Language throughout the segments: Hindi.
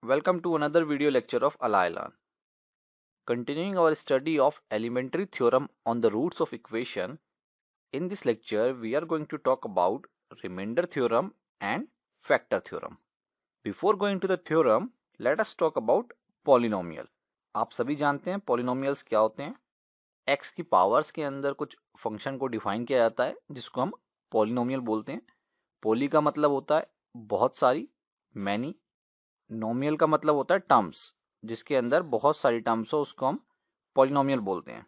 Welcome to another video lecture of Alailan. Continuing our study of elementary theorem on the roots of equation, in this lecture we are going to talk about remainder theorem and factor theorem. Before going to the theorem, let us talk about polynomial. आप सभी जानते हैं polynomials क्या होते हैं. x की पावर्स के अंदर कुछ फंक्शन को डिफाइन किया जाता है जिसको हम पॉलिनोमियल बोलते हैं. पॉली का मतलब होता है बहुत सारी, मैनी. नोमियल का मतलब होता है टर्म्स, जिसके अंदर बहुत सारी टर्म्स हो उसको हम पॉलिनोमियल बोलते हैं.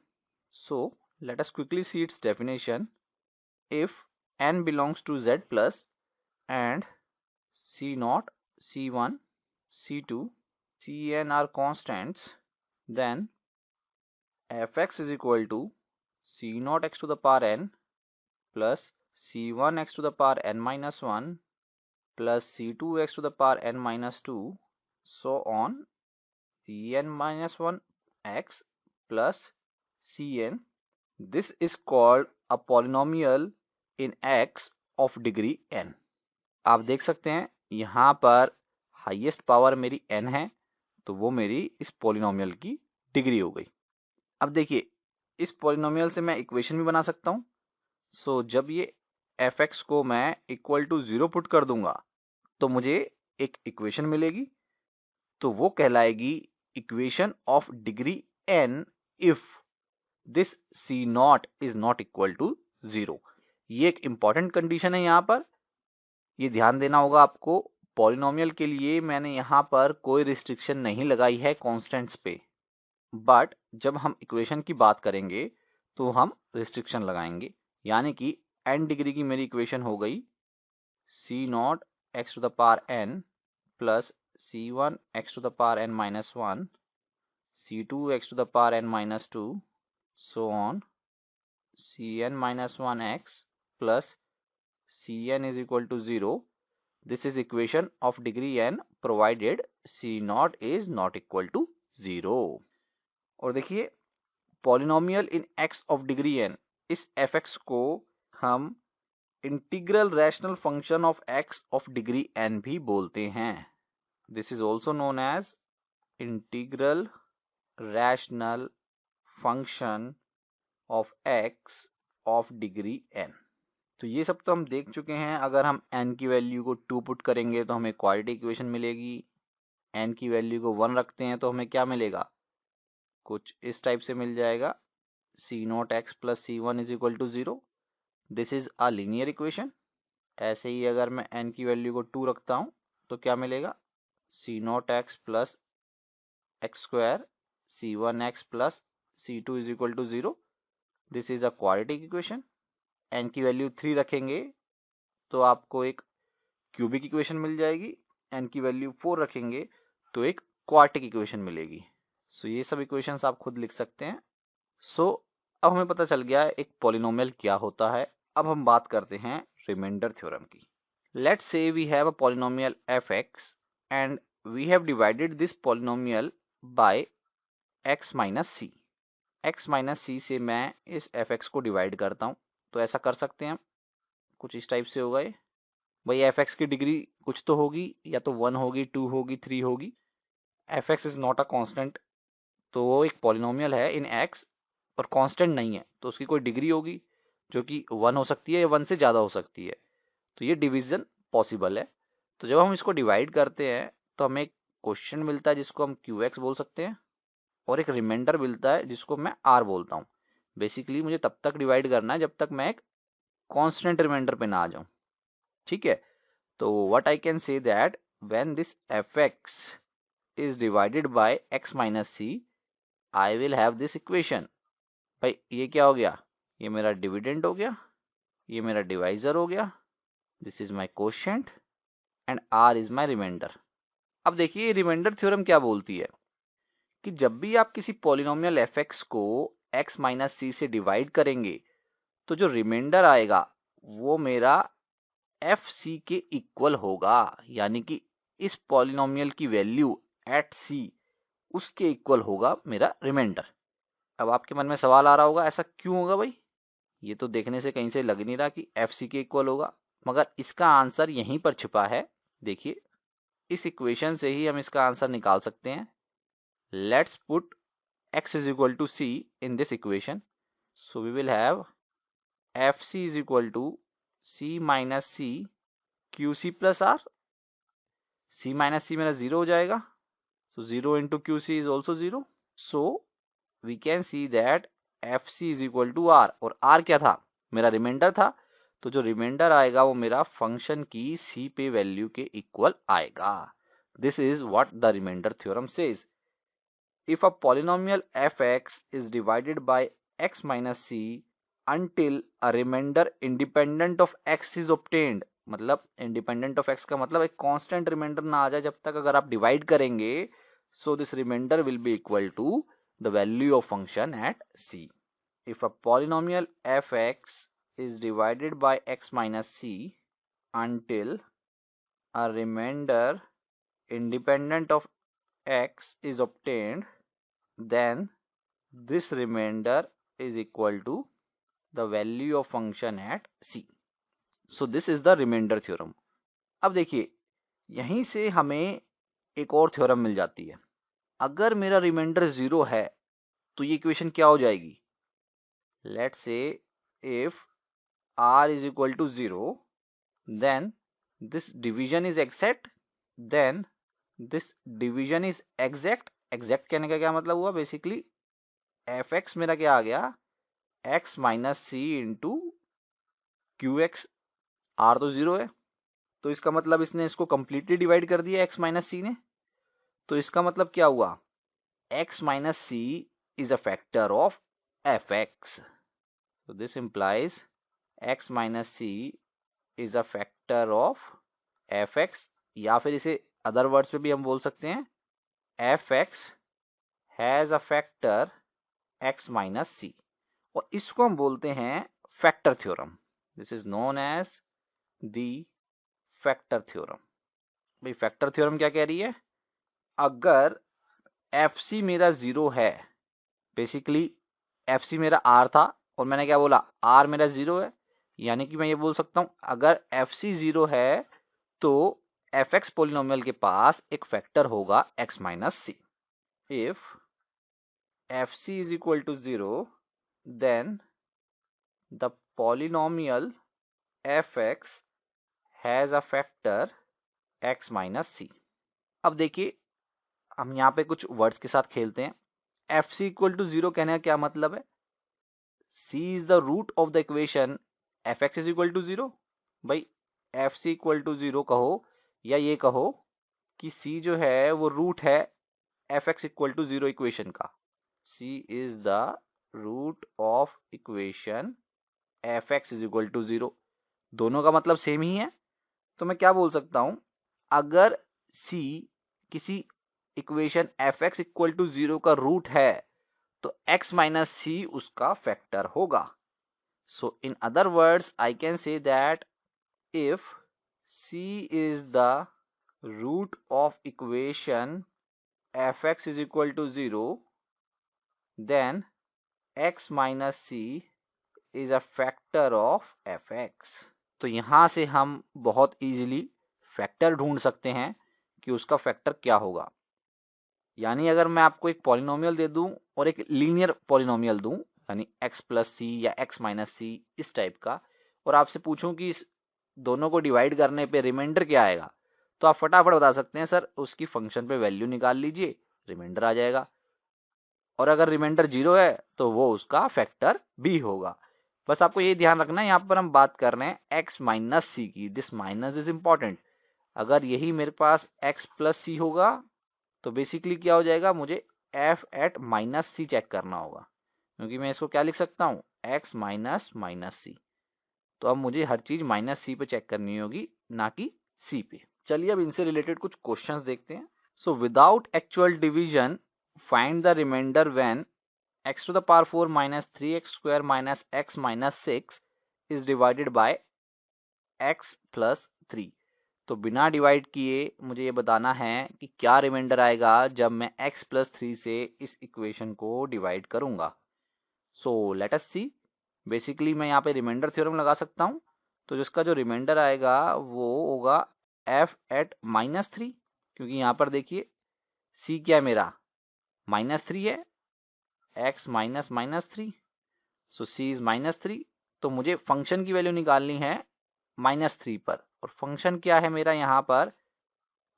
So let us quickly see its definition. If n belongs to z plus and c0, c1, c2, cn are constants, then fx is equal to c0 x to the power n plus c1 x to the power n minus 1 plus c2 x to the power n minus 2, so on cn minus 1 x plus cn. This is called a polynomial in x of degree n. आप देख सकते हैं यहाँ पर हाईएस्ट पावर मेरी n है, तो वो मेरी इस पॉलिनोमियल की डिग्री हो गई. अब देखिए, इस पॉलिनोमियल से मैं इक्वेशन भी बना सकता हूँ. सो जब ये fx को मैं इक्वल टू 0 पुट कर दूंगा तो मुझे एक इक्वेशन मिलेगी, तो वो कहलाएगी equation of degree n if this c0 is not equal to 0. ये एक इंपॉर्टेंट कंडीशन है. यहाँ पर ये ध्यान देना होगा आपको, पॉलिनोमियल के लिए मैंने यहाँ पर कोई रिस्ट्रिक्शन नहीं लगाई है कॉन्स्टेंट्स पे, बट जब हम इक्वेशन की बात करेंगे तो हम रिस्ट्रिक्शन लगाएंगे. यानी कि n डिग्री की मेरी इक्वेशन हो गई c0 x to the power n plus c1 x to the power n minus 1, c2 x to the power n minus 2, so on cn minus 1x plus cn is equal to 0. This is equation of degree n provided c0 is not equal to 0. और देखिए, polynomial in x of degree n, इस fx को हम integral rational function of x of degree n भी बोलते हैं. This is also known as integral rational function of x of degree n. तो ये सब तो हम देख चुके हैं. अगर हम n की वैल्यू को 2 पुट करेंगे तो हमें क्वाड्रेटिक इक्वेशन मिलेगी. n की वैल्यू को 1 रखते हैं तो हमें क्या मिलेगा, कुछ इस टाइप से मिल जाएगा, c0 x plus c1 is equal to 0. This is a linear equation. ऐसे ही अगर मैं n की वैल्यू को 2 रखता हूं तो क्या मिलेगा, c0 x plus x square c1 x plus c2 is equal to 0. This is a quadratic equation. n की वैल्यू 3 रखेंगे तो आपको एक क्यूबिक इक्वेशन मिल जाएगी. n की वैल्यू 4 रखेंगे तो एक क्वाड्रेटिक इक्वेशन मिलेगी. सो ये सब इक्वेशंस आप खुद लिख सकते हैं. सो अब हमें पता चल गया एक पॉलिनोमियल क्या होता है. अब हम बात करते हैं रिमाइंडर थ्योरम की. Let's say we have a polynomial fx and we have divided this polynomial by x minus c. x minus c से मैं इस fx को डिवाइड करता हूँ, तो ऐसा कर सकते हैं. कुछ इस टाइप से होगा ये. भाई fx की डिग्री कुछ तो होगी, या तो 1 होगी, 2 होगी, 3 होगी. fx is not a constant, तो वो एक पॉलिनोमियल है इन x और कांस्टेंट नहीं है, तो उसकी कोई डिग्री होगी जो कि 1 हो सकती है या 1 से ज़्यादा हो सकती है. तो ये डिवीजन पॉसिबल है. तो जब हम इसको डिवाइड करते हैं तो हमें एक क्वेश्चन मिलता है जिसको हम qx बोल सकते हैं, और एक रिमाइंडर मिलता है जिसको मैं r बोलता हूँ. बेसिकली मुझे तब तक डिवाइड करना है जब तक मैं एक कांस्टेंट रिमाइंडर पे ना आ जाऊँ. ठीक है. तो what I can say that when this fx is divided by x minus c, I will have this equation. भाई ये क्या हो गया, ये मेरा डिविडेंड हो गया, ये मेरा डिवाइजर हो गया. This is my quotient and r is my remainder. अब देखिए रिमाइंडर थ्योरम क्या बोलती है कि जब भी आप किसी पॉलिनोमियल fx को x माइनस सी से डिवाइड करेंगे तो जो रिमाइंडर आएगा वो मेरा fc के इक्वल होगा. यानी कि इस पॉलिनोमियल की वैल्यू एट c उसके इक्वल होगा मेरा रिमाइंडर. अब आपके मन में सवाल आ रहा होगा ऐसा क्यों होगा भाई, ये तो देखने से कहीं से लग नहीं रहा कि fc के इक्वल होगा, मगर इसका आंसर यहीं पर छिपा है. देखिए, इस इक्वेशन से ही हम इसका आंसर निकाल सकते हैं। Let's put x is equal to c in this equation. So we will have fc is equal to c minus c qc plus r. c minus c मेरा 0 हो जाएगा, so 0 into qc is also 0. So we can see that fc is equal to r, और r क्या था, मेरा रिमाइंडर था, तो जो रिमाइंडर आएगा वो मेरा फंक्शन की c पे वैल्यू के इक्वल आएगा। This is what the remainder theorem says. If a polynomial fx is divided by x minus c until a remainder independent of x is obtained, मतलब independent of x का मतलब एक constant remainder ना आ जाए जब तक अगर आप divide करेंगे, so this remainder will be equal to the value of function at c. If a polynomial fx is divided by x minus c until a remainder independent of x is obtained, then this remainder is equal to the value of function at c. So this is the remainder theorem. अब देखिए यहीं से हमें एक और थ्योरम मिल जाती है। अगर मेरा रिमाइंडर 0 है तो ये इक्वेशन क्या हो जाएगी? Let's say if r is equal to 0, then this division is exact, then this division is exact. exact कहने का क्या मतलब हुआ? बेसिकली fx मेरा क्या आ गया? x minus c into q x, r तो 0 है, तो इसका मतलब इसने इसको कंप्लीटली डिवाइड कर दिया x माइनस सी ने। तो इसका मतलब क्या हुआ? x minus c is a factor of fx. So this implies x minus c is a factor of fx, या फिर इसे अदर वर्ड्स में भी हम बोल सकते हैं fx has a factor x minus c, और इसको हम बोलते हैं factor theorem. This is known as the factor theorem. भाई फैक्टर थ्योरम क्या कह रही है? अगर fc मेरा 0 है, बेसिकली fc मेरा r था और मैंने क्या बोला? r मेरा 0 है, यानी कि मैं ये बोल सकता हूं अगर fc 0 है तो fx पोलिनोमियल के पास एक फैक्टर होगा x minus c. If fc is equal to 0, then the polynomial fx has a factor x minus c. अब देखिए हम यहाँ पे कुछ वर्ड्स के साथ खेलते हैं। fc इक्वल टू 0 कहने का क्या मतलब है? c is the root of the equation fx is equal to 0। भाई fc इक्वल टू 0 कहो या ये कहो कि c जो है वो रूट है fx इक्वल टू 0 इक्वेशन का। c is the root of equation fx is equal to 0। दोनों का मतलब सेम ही है, तो मैं क्या बोल सकता हूं? अगर c किसी इक्वेशन fx इक्वल टू 0 का रूट है तो x माइनस सी उसका फैक्टर होगा। So in other words I can say that if c is the root of equation fx is equal to 0, then x minus c is a factor of fx। तो यहां से हम बहुत इजीली फैक्टर ढूंढ सकते हैं कि उसका फैक्टर क्या होगा। यानी अगर मैं आपको एक पॉलिनोमियल दे दूं और एक लीनियर पॉलिनोमियल दूं, यानी x प्लस सी या x माइनस सी इस टाइप का, और आपसे पूछूं कि इस दोनों को डिवाइड करने पे रिमाइंडर क्या आएगा, तो आप फटाफट बता सकते हैं सर उसकी फंक्शन पे वैल्यू निकाल लीजिए, रिमाइंडर आ जाएगा। और अगर रिमाइंडर 0 है तो वो उसका फैक्टर भी होगा। बस आपको ये ध्यान रखना है, यहाँ पर हम बात कर रहे हैं x माइनस सी की। This minus is important. अगर यही मेरे पास x प्लस सी होगा तो बेसिकली क्या हो जाएगा? मुझे f एट माइनस सी चेक करना होगा, क्योंकि मैं इसको क्या लिख सकता हूँ? x माइनस माइनस सी। तो अब मुझे हर चीज माइनस सी पे चेक करनी होगी, ना कि सी पे। चलिए अब इनसे रिलेटेड कुछ क्वेश्चंस देखते हैं। So without actual division find the remainder when x to the power 4 minus 3x square minus x minus 6 is divided by x plus 3। तो बिना डिवाइड किए मुझे ये बताना है कि क्या रिमाइंडर आएगा जब मैं x प्लस 3 से इस इक्वेशन को डिवाइड करूंगा। सो लेट अस सी। बेसिकली मैं यहाँ पे रिमाइंडर थ्योरम लगा सकता हूँ, तो जिसका जो रिमाइंडर आएगा वो होगा f एट माइनस 3। क्योंकि यहाँ पर देखिए c क्या है मेरा, -3 है, x minus -3, so c is -3। तो मुझे फंक्शन की वैल्यू निकालनी है -3 पर, और फंक्शन क्या है मेरा यहाँ पर,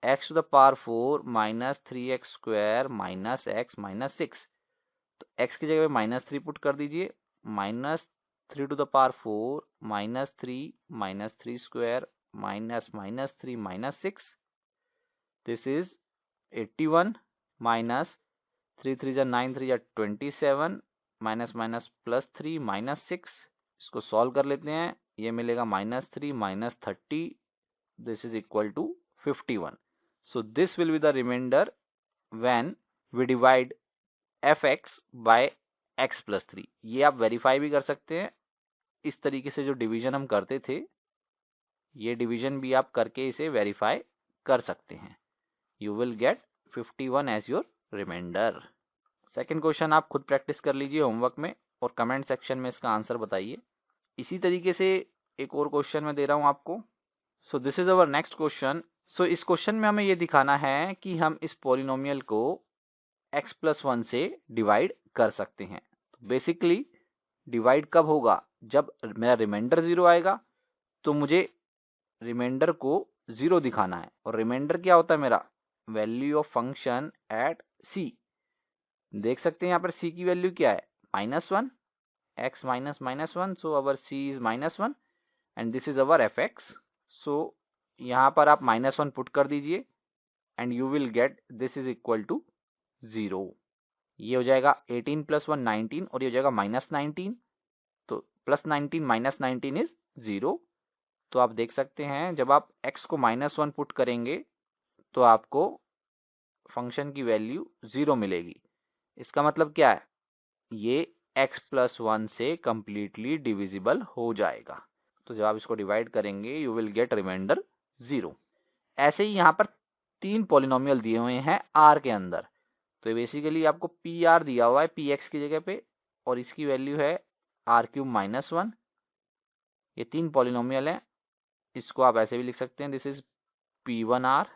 x to the power 4 -3x square minus x minus 6। तो x की जगह पे -3 पुट कर दीजिए, -3 to the power 4 -3 square -3 -6, this is 81 minus 3 3 जा 9 3 जा 27 माइनस माइनस +3 -6। इसको सॉल्व कर लेते हैं, ये मिलेगा -3 -30, this is equal to 51। So this will be the remainder when we divide fx by x plus 3। ये आप वेरीफाई भी कर सकते हैं, इस तरीके से जो डिवीजन हम करते थे, ये डिवीजन भी आप करके इसे वेरीफाई कर सकते हैं। You will get 51 as your remainder. Second question आप खुद प्रैक्टिस कर लीजिए होमवर्क में, और कमेंट सेक्शन में इसका आंसर बताइए। इसी तरीके से एक और क्वेश्चन मैं दे रहा हूं आपको। So this is our next question. So इस क्वेश्चन में हमें ये दिखाना है कि हम इस पॉलिनोमियल को x प्लस 1 से डिवाइड कर सकते हैं। बेसिकली डिवाइड कब होगा, जब मेरा रिमाइंडर 0 आएगा, तो मुझे रिमाइंडर को 0 दिखाना है। और रिमाइंडर क्या होता है मेरा, value of function at c। देख सकते हैं यहाँ पर c की वैल्यू क्या है, -1, x minus -1, so our c is -1 and this is our fx। So यहाँ पर आप -1 पुट कर दीजिए and you will get this is equal to 0। ये हो जाएगा 18 + 1 19, और ये हो जाएगा -19। तो +19 -19 इज 0। तो आप देख सकते हैं जब आप x को -1 पुट करेंगे तो आपको फंक्शन की वैल्यू 0 मिलेगी। इसका मतलब क्या है, ये x प्लस 1 से कंप्लीटली डिविजिबल हो जाएगा। तो जब आप इसको डिवाइड करेंगे यू विल गेट रिमाइंडर 0। ऐसे ही यहाँ पर 3 पॉलिनोमियल दिए हुए हैं r के अंदर। तो बेसिकली आपको pr दिया हुआ है px की जगह पे, और इसकी वैल्यू है r³ -1। ये 3 पॉलिनोमियल हैं, इसको आप ऐसे भी लिख सकते हैं, this is p1r,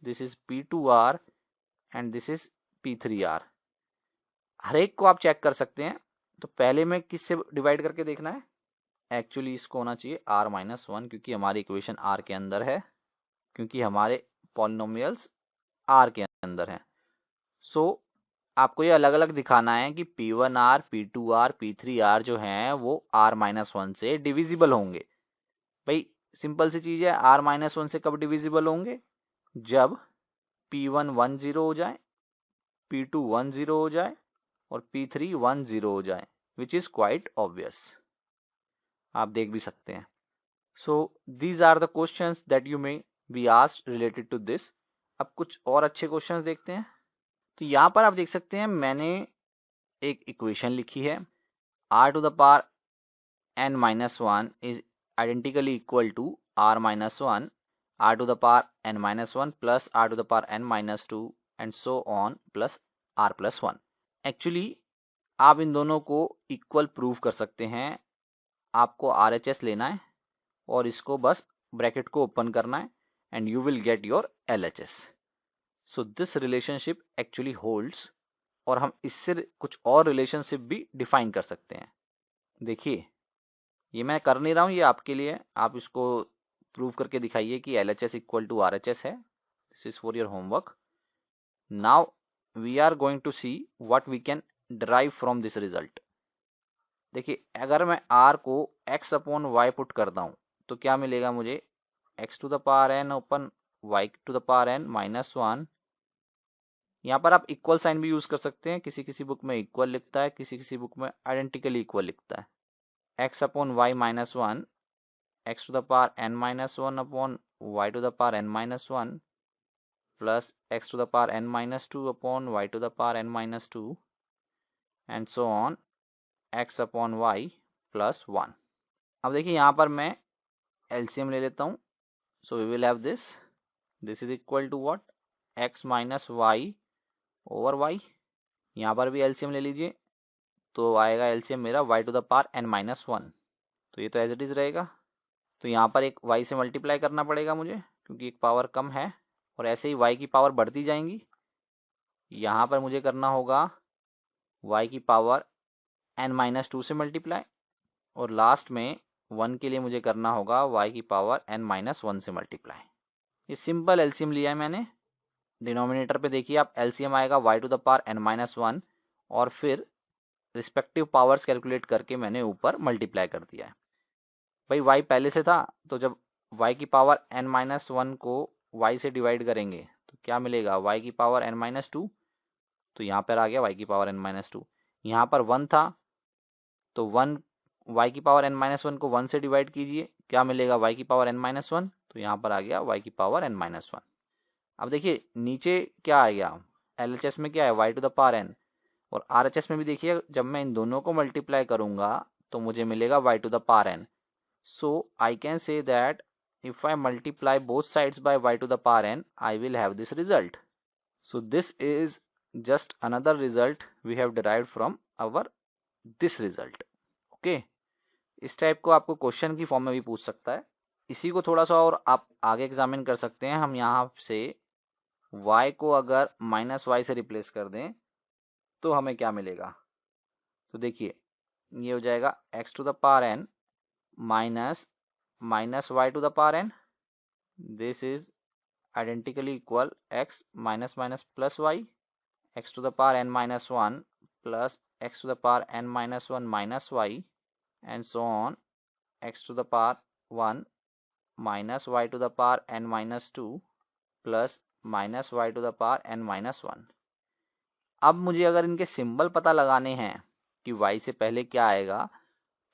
this is p2r and this is p3r। हर एक को आप चेक कर सकते हैं। तो पहले में किससे डिवाइड करके देखना है, एक्चुअली इसको होना चाहिए r-1, क्योंकि हमारी इक्वेशन r के अंदर है, क्योंकि हमारे पॉलिनोमियल्स r के अंदर हैं। सो आपको ये अलग अलग दिखाना है कि p1r, p2r, p3r जो हैं वो r-1 से डिविजिबल होंगे। भाई सिंपल सी चीज है, r-1 से कब डिविजिबल होंगे, जब p1 1 0 हो जाए, p2 1 0 हो जाए और p3 1 0 हो जाए, विच इज क्वाइट ऑब्वियस। आप देख भी सकते हैं। So these are the questions that you may be asked related to this. अब कुछ और अच्छे क्वेश्चंस देखते हैं। तो यहाँ पर आप देख सकते हैं मैंने एक इक्वेशन लिखी है, r⁻n - 1 is identically equal to r-1, r⁻n - 1 plus r⁻n - 2 and so on plus r+1। Actually आप इन दोनों को इक्वल प्रूव कर सकते हैं। आपको RHS लेना है और इसको बस ब्रैकेट को ओपन करना है and you will get your LHS। So this relationship actually holds, और हम इससे कुछ और रिलेशनशिप भी डिफाइन कर सकते हैं। देखिए ये मैं कर नहीं रहा हूँ, ये आपके लिए, आप इसको प्रूव करके दिखाइए कि LHS इक्वल टू RHS है। This is for your homework. Now we are going to see what we can derive from this result. देखिए अगर मैं r को x/y पुट करता हूँ तो क्या मिलेगा मुझे, x⁻n ओपन y⁻n -1। यहाँ पर आप इक्वल साइन भी यूज कर सकते हैं, किसी किसी बुक में इक्वल लिखता है, किसी किसी बुक में आइडेंटिकली इक्वल लिखता है। x/y -1 x⁻n -1 upon y⁻n -1 plus x⁻n -2 upon y⁻n -2 and so on x/y plus 1। अब देखिए यहाँ पर मैं LCM ले लेता हूँ। So we will have this is equal to what, x minus y over y। यहाँ पर भी LCM ले लीजिए, तो आएगा LCM मेरा y⁻n -1। तो ये तो एज इट इज रहेगा। तो यहाँ पर एक y से मल्टीप्लाई करना पड़ेगा मुझे, क्योंकि एक पावर कम है। और ऐसे ही y की पावर बढ़ती जाएंगी। यहाँ पर मुझे करना होगा y की पावर n-2 से मल्टीप्लाई, और लास्ट में 1 के लिए मुझे करना होगा y की पावर n-1 से मल्टीप्लाई। ये सिंपल एलसीएम लिया है मैंने। डिनोमिनेटर पे देखिए आप, एलसीएम आएगा y to the power n-1 और फिर रिस्पेक्टिव पावर्स कैलकुलेट करके मैंने ऊपर मल्टीप्लाई कर दिया है। भाई y पहले से था, तो जब y की पावर n-1 को y से डिवाइड करेंगे तो क्या मिलेगा, y की पावर n-2, तो यहाँ पर आ गया y की पावर n-2। यहाँ पर 1 था, तो 1 y की पावर n-1 को 1 से डिवाइड कीजिए, क्या मिलेगा, y की पावर n-1, तो यहाँ पर आ गया y की पावर n-1। अब देखिए नीचे क्या आ गया, LHS में क्या है, y to the power n, और RHS में भी देखिए जब मैं इन दोनों को मल्टीप्लाई करूंगा तो मुझे मिलेगा y to the power n। So I can say that if I multiply both sides by y to the power n, I will have this result. So this is just another result we have derived from our this result. Okay, इस टाइप को आपको क्वेश्चन की फॉर्म में भी पूछ सकता है। इसी को थोड़ा सा और आप आगे एग्जामिन कर सकते हैं। हम यहाँ से y को अगर -y से रिप्लेस कर दें तो हमें क्या मिलेगा, तो देखिए ये हो जाएगा x to the power n minus y to the power n। This is identically equal x minus minus plus y, x to the power n-1 plus x to the power n-1 minus y and so on x to the power 1 minus y to the power n-2 plus minus y to the power n-1। अब मुझे अगर इनके सिंबल पता लगाने हैं कि y से पहले क्या आएगा,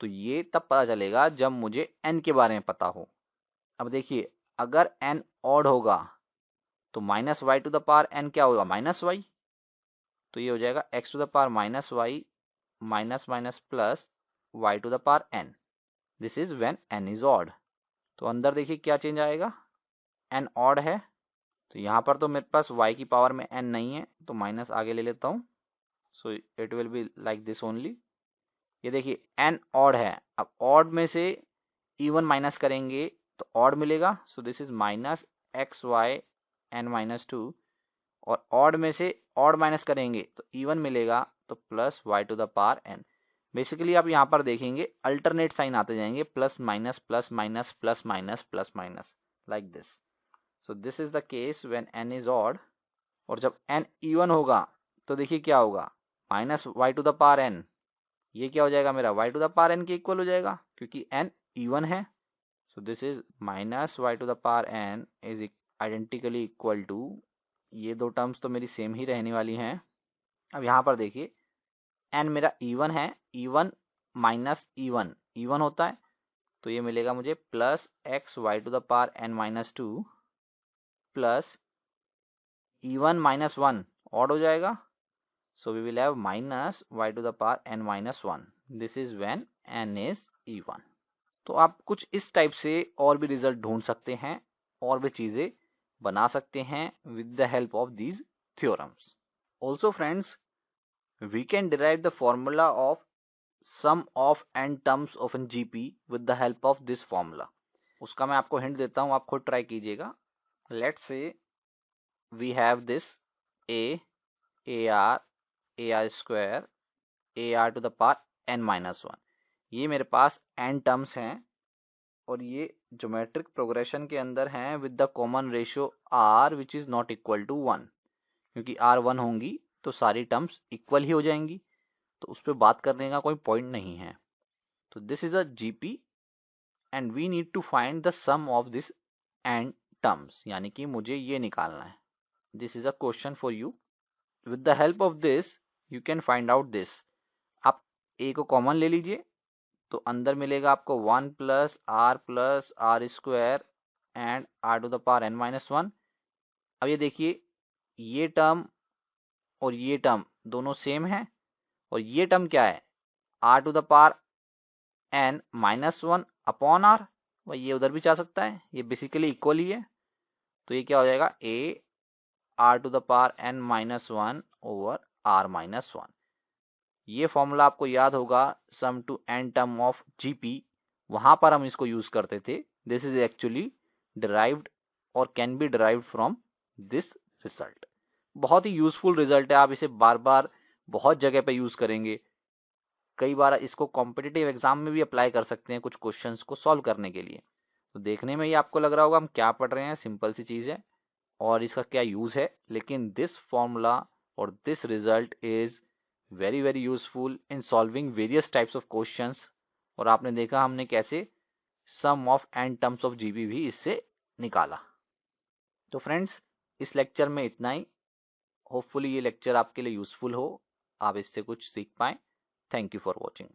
तो ये तब पता चलेगा जब मुझे n के बारे में पता हो। अब देखिए अगर n ऑड होगा तो minus y to the power n क्या होगा, माइनस y, तो ये हो जाएगा x to the power minus y minus minus plus y to the power n। This is when n is odd. तो अंदर देखिए क्या चेंज आएगा, n ऑड है तो यहाँ पर तो मेरे पास y की पावर में n नहीं है, तो माइनस आगे ले लेता हूँ। So it will be like this only. ये देखिए n ऑड है, अब ऑड में से इवन माइनस करेंगे तो ऑड मिलेगा, so this is minus x y n-2, और ऑड में से ऑड माइनस करेंगे तो इवन मिलेगा, तो plus y to the power n। Basically आप यहाँ पर देखेंगे अल्टरनेट साइन आते जाएंगे, plus minus plus minus plus minus plus minus like this. So this is the case when n is odd. और जब n इवन होगा तो देखिए क्या होगा, minus y to the power n, ये क्या हो जाएगा मेरा y to the power n के इक्वल हो जाएगा क्योंकि n इवन है। So this is minus y to the power n is identically equal to, ये दो टर्म्स तो मेरी सेम ही रहने वाली हैं। अब यहाँ पर देखिए n मेरा इवन है, इवन माइनस इवन इवन होता है, तो ये मिलेगा मुझे plus x y to the power n-2 plus even minus 1 odd हो जाएगा, so we will have minus y to the power n-1। This is when n is even. तो आप कुछ इस टाइप से और भी रिजल्ट ढूंढ सकते हैं और भी चीजें बना सकते हैं with the help of these theorems. Also friends, we can derive the formula of sum of n terms of an GP with the help of this formula. उसका मैं आपको हिंट देता हूँ, आप खुद ट्राई कीजिएगा। Let's say we have this AR square, AR to the power n-1। ये मेरे पास n टर्म्स हैं और ये ज्योमेट्रिक प्रोग्रेशन के अंदर हैं with the common ratio r which is not equal to 1, क्योंकि r 1 होंगी तो सारी टर्म्स इक्वल ही हो जाएंगी, तो उस पर बात करने का कोई पॉइंट नहीं है। तो this is a GP and we need to find the sum of this n terms, यानी कि मुझे ये निकालना है। This is a question for you. With the help of this you can find out this. आप ए को कॉमन ले लीजिए तो अंदर मिलेगा आपको 1 plus r square and r to the power n-1। अब ये देखिए ये टर्म और ये टर्म दोनों सेम है, और ये टर्म क्या है, r to the power n-1 upon r, वह ये उधर भी जा सकता है, ये बेसिकली इक्वल ही है। तो ये क्या हो जाएगा, a r to the power n-1 over r-1। ये फॉर्मूला आपको याद होगा, sum to n term of GP, वहां पर हम इसको यूज करते थे। दिस इज एक्चुअली डिराइव्ड और can be derived from this result. बहुत ही यूजफुल रिजल्ट है, आप इसे बार बार बहुत जगह पे यूज करेंगे। कई बार इसको कॉम्पिटिटिव एग्जाम में भी अप्लाई कर सकते हैं कुछ क्वेश्चंस को सॉल्व करने के लिए। तो देखने में ही आपको लग रहा होगा हम क्या पढ़ रहे हैं, सिंपल सी चीज है और इसका क्या यूज है, लेकिन दिस फॉर्मूला और this result is very very useful in solving various types of questions. और आपने देखा हमने कैसे sum of n terms of GP भी इससे निकाला। तो फ्रेंड्स, इस लेक्चर में इतना ही। होपफुली ये लेक्चर आपके लिए यूजफुल हो, आप इससे कुछ सीख पाएं। Thank you for watching.